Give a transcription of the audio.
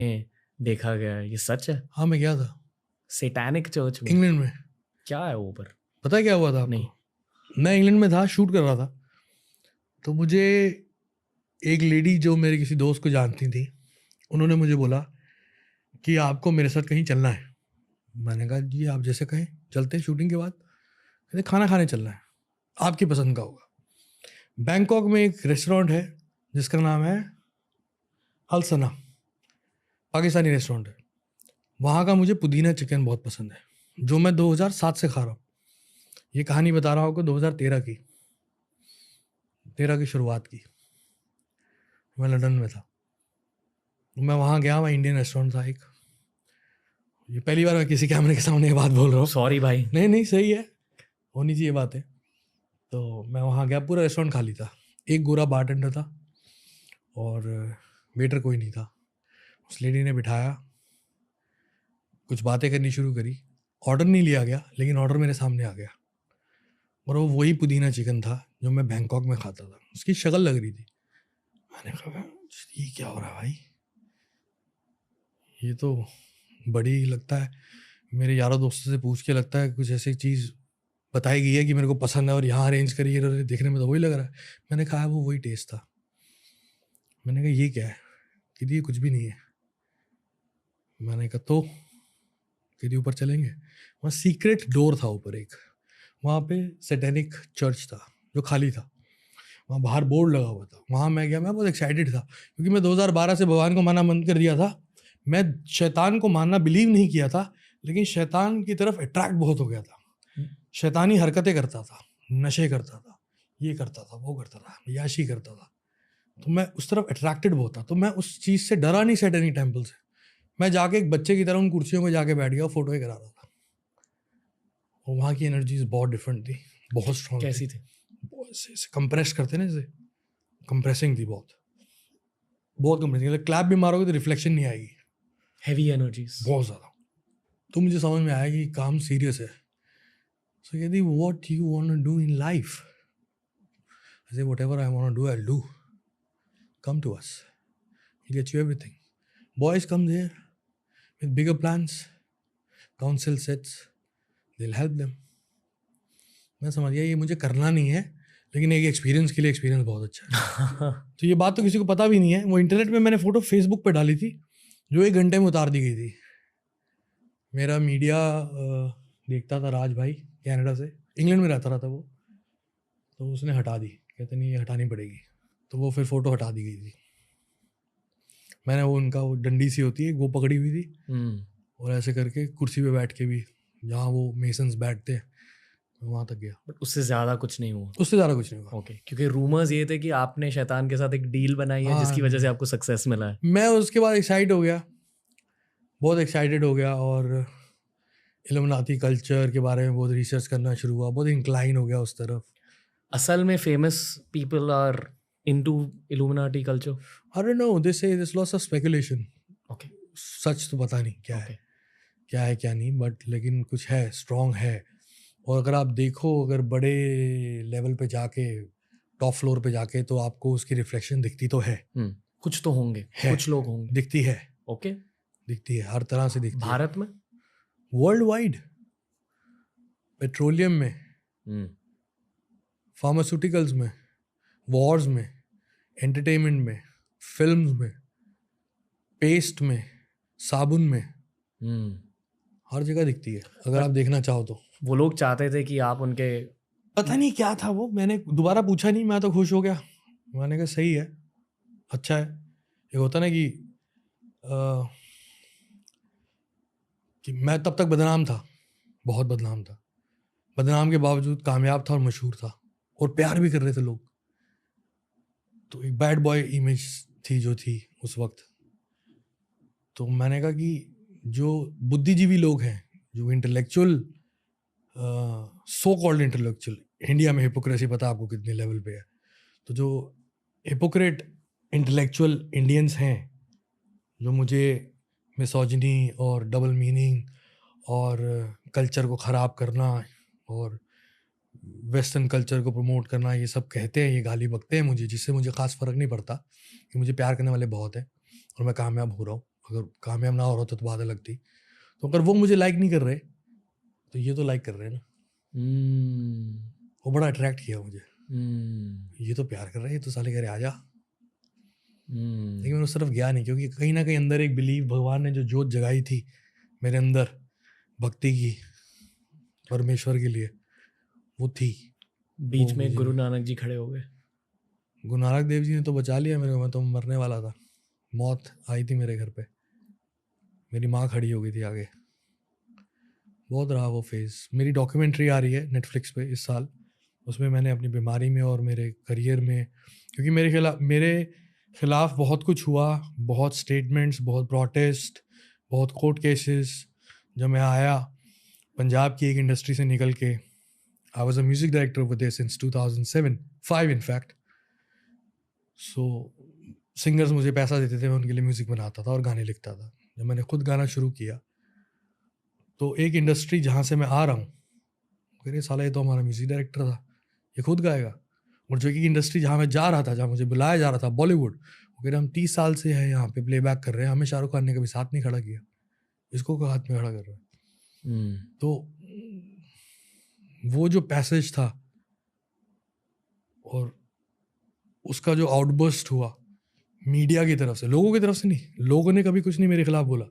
में देखा गया है, ये सच है? हाँ मैं गया था सैटेनिक चर्च में? इंग्लैंड में। क्या है वो पर? पता है क्या हुआ था नहीं। आपको? मैं इंग्लैंड में था, शूट कर रहा था, तो मुझे एक लेडी जो मेरे किसी दोस्त को जानती थी, उन्होंने मुझे बोला कि आपको मेरे साथ कहीं चलना है। मैंने कहा जी आप जैसे कहें, चलते हैं शूटिंग के बाद। कहते खाना खाने चलना है, आपकी पसंद का होगा। बैंकॉक में एक रेस्टोरेंट है जिसका नाम है अल-सना, पाकिस्तानी रेस्टोरेंट है। वहाँ का मुझे पुदीना चिकन बहुत पसंद है, जो मैं 2007 से खा रहा हूँ। ये कहानी बता रहा हूँ आपको 2013 की शुरुआत की। मैं लंदन में था, मैं वहाँ गया, वहाँ इंडियन रेस्टोरेंट था एक। ये पहली बार मैं किसी कैमरे के सामने ये बात बोल रहा हूँ। सॉरी भाई। नहीं सही है, होनी चाहिए बात है। तो मैं वहाँ गया, पूरा रेस्टोरेंट खाली था, एक गोरा बारटेंडर था और वेटर कोई नहीं था। उस लेडी ने बिठाया, कुछ बातें करनी शुरू करी। ऑर्डर नहीं लिया गया, लेकिन ऑर्डर मेरे सामने आ गया, और वो वही पुदीना चिकन था जो मैं बैंकॉक में खाता था। उसकी शक्ल लग रही थी। मैंने कहा ये क्या हो रहा है भाई, ये तो बड़ी लगता है, मेरे यारों दोस्तों से पूछ के लगता है कुछ ऐसी चीज़ बताई गई है कि मेरे को पसंद है और यहाँ अरेंज करी है, देखने में तो वही लग रहा है। मैंने कहा वो वही टेस्ट था। मैंने कहा ये क्या है? कि ये कुछ भी नहीं है। मैंने कहा तो कि ऊपर चलेंगे। वहाँ सीक्रेट डोर था ऊपर एक, वहाँ पे सैटेनिक चर्च था जो खाली था, वहाँ बाहर बोर्ड लगा हुआ था। वहाँ मैं गया, मैं बहुत एक्साइटेड था क्योंकि मैं 2012 से भगवान को मानना बंद कर दिया था। मैं शैतान को मानना बिलीव नहीं किया था, लेकिन शैतान की तरफ अट्रैक्ट बहुत हो गया था। शैतानी हरकतें करता था, नशे करता था, ये करता था, वो करता था, याशी करता था, तो मैं उस तरफ अट्रैक्टेड बहुत था। तो मैं उस चीज़ से डरा नहीं, सैटेनिक टेम्पल से। मैं जाके एक बच्चे की तरह उन कुर्सियों में जाके बैठ गया, फोटो ही करा रहा था। और वहाँ की एनर्जीज बहुत डिफरेंट थी, बहुत स्ट्रॉन्ग। कैसी थी? कंप्रेस करते ना, जैसे कंप्रेसिंग थी, बहुत कंप्रेसिंग। क्लैप भी मारोगे तो रिफ्लेक्शन नहीं आएगी, हैवी एनर्जीज बहुत ज़्यादा। तो मुझे समझ में आया कि काम सीरियस है। सो यदि what you want to do in life, I say whatever I want to do, I will do, come to us, we'll get you everything. Boys come there with bigger plans, council sets, they'll help them. मैं समझ गया ये मुझे करना नहीं है, लेकिन एक एक्सपीरियंस के लिए एक्सपीरियंस बहुत अच्छा है। तो ये बात तो किसी को पता भी नहीं है। वो इंटरनेट में मैंने फ़ोटो फेसबुक पे डाली थी, जो 1 घंटे में उतार दी गई थी। मेरा मीडिया देखता था, राज भाई कनाडा से, इंग्लैंड में रहता था वो, तो उसने हटा दी, कहते नहीं ये हटानी पड़ेगी। तो वो फिर फ़ोटो हटा दी गई थी। मैंने वो उनका वो डंडी सी होती है वो पकड़ी हुई थी, और ऐसे करके कुर्सी पे बैठ के भी, जहाँ वो मेसन्स बैठते हैं, वहाँ तक गया। बट उससे ज़्यादा कुछ नहीं हुआ? उससे ज़्यादा कुछ नहीं हुआ। ओके, क्योंकि रूमर्स ये थे कि आपने शैतान के साथ एक डील बनाई है जिसकी वजह से आपको सक्सेस मिला है। मैं उसके बाद एक्साइट हो गया, बहुत एक्साइटेड हो गया, और इल्यूमिनाटी कल्चर के बारे में बहुत रिसर्च करना शुरू हुआ, बहुत इंक्लाइन हो गया उस तरफ। असल में famous people are into Illuminati culture? I don't know, they say this lots of speculation. Okay, सच तो पता नहीं क्या है, क्या है क्या नहीं, बट लेकिन कुछ है, स्ट्रॉन्ग है। और अगर आप देखो, अगर बड़े लेवल पे जाके, टॉप फ्लोर पे जाके, तो आपको उसकी रिफ्लेक्शन दिखती तो है। कुछ तो होंगे, कुछ लोग होंगे, दिखती है। ओके, दिखती है, हर तरह से दिखती है। भारत में, वर्ल्ड वाइड, पेट्रोलियम में, फार्मास्यूटिकल्स में, वॉर्स में, एंटरटेनमेंट में, फिल्म्स में, पेस्ट में, साबुन में, हर जगह दिखती है अगर आप देखना चाहो तो। वो लोग चाहते थे कि आप उनके, पता नहीं क्या था वो, मैंने दोबारा पूछा नहीं, मैं तो खुश हो गया। मैंने कहा सही है, अच्छा है। एक होता ना कि मैं तब तक बदनाम था, बहुत बदनाम था, बदनाम के बावजूद कामयाब था और मशहूर था, और प्यार भी कर रहे थे लोग। तो एक बैड बॉय इमेज थी जो थी उस वक्त। तो मैंने कहा कि जो बुद्धिजीवी लोग हैं, जो intellectual, so called intellectual, India में हिपोक्रेसी पता आपको कितने लेवल पे है, तो जो हिपोक्रेट इंटेलेक्चुअल इंडियंस हैं, जो मुझे मिसोजिनी और डबल मीनिंग और कल्चर को ख़राब करना और वेस्टर्न कल्चर को प्रमोट करना, ये सब कहते हैं, ये गाली बकते हैं मुझे, जिससे मुझे ख़ास फ़र्क नहीं पड़ता कि मुझे प्यार करने वाले बहुत हैं और मैं कामयाब हो रहा हूँ। अगर कामयाब ना हो रहा तो बात अलग थी। तो अगर वो मुझे लाइक नहीं कर रहे तो ये तो लाइक कर रहे हैं ना। वो बड़ा अट्रैक्ट किया मुझे, ये तो प्यार कर रहे हैं, ये तो साले कह रहे आजा। लेकिन मैं उस तरफ गया नहीं, क्योंकि कहीं ना कहीं अंदर एक बिलीव, भगवान ने जो जोत जगाई थी मेरे अंदर भक्ति की परमेश्वर के लिए, वो थी। बीच वो में मुझे- गुरु नानक जी खड़े हो गए। गुरु नानक देव जी ने तो बचा लिया मेरे को, मैं तो मरने वाला था। मौत आई थी मेरे घर पे, मेरी माँ खड़ी हो गई थी आगे। बहुत रहा वो फेज़। मेरी डॉक्यूमेंट्री आ रही है नेटफ्लिक्स पे इस साल, उसमें मैंने अपनी बीमारी में और मेरे करियर में, क्योंकि मेरे खिलाफ बहुत कुछ हुआ, बहुत स्टेटमेंट्स, बहुत प्रोटेस्ट, बहुत कोर्ट केसेस। जब मैं आया पंजाब की एक इंडस्ट्री से निकल के, I was a music director over there since 2005 in fact. So singers मुझे पैसा देते थे, मैं उनके लिए म्यूज़िक बनाता था और गाने लिखता था। जब मैंने खुद गाना शुरू किया तो एक इंडस्ट्री जहाँ से मैं आ रहा हूँ कह रहे साला ये तो हमारा म्यूज़िक डायरेक्टर था, ये खुद गाएगा। और जो कि इंडस्ट्री जहाँ मैं जा रहा था, जहाँ मुझे बुलाया जा रहा था, बॉलीवुड, वो कह रहे हम 30 साल से हैं यहाँ पे प्लेबैक कर रहे हैं, हमें शाहरुख खान ने कभी साथ नहीं खड़ा किया, इसको को हाथ में खड़ा कर रहा है। तो वो जो पैसेज था और उसका जो आउटबर्स्ट हुआ मीडिया की तरफ से, लोगों की तरफ से नहीं, लोगों ने कभी कुछ नहीं मेरे खिलाफ बोला,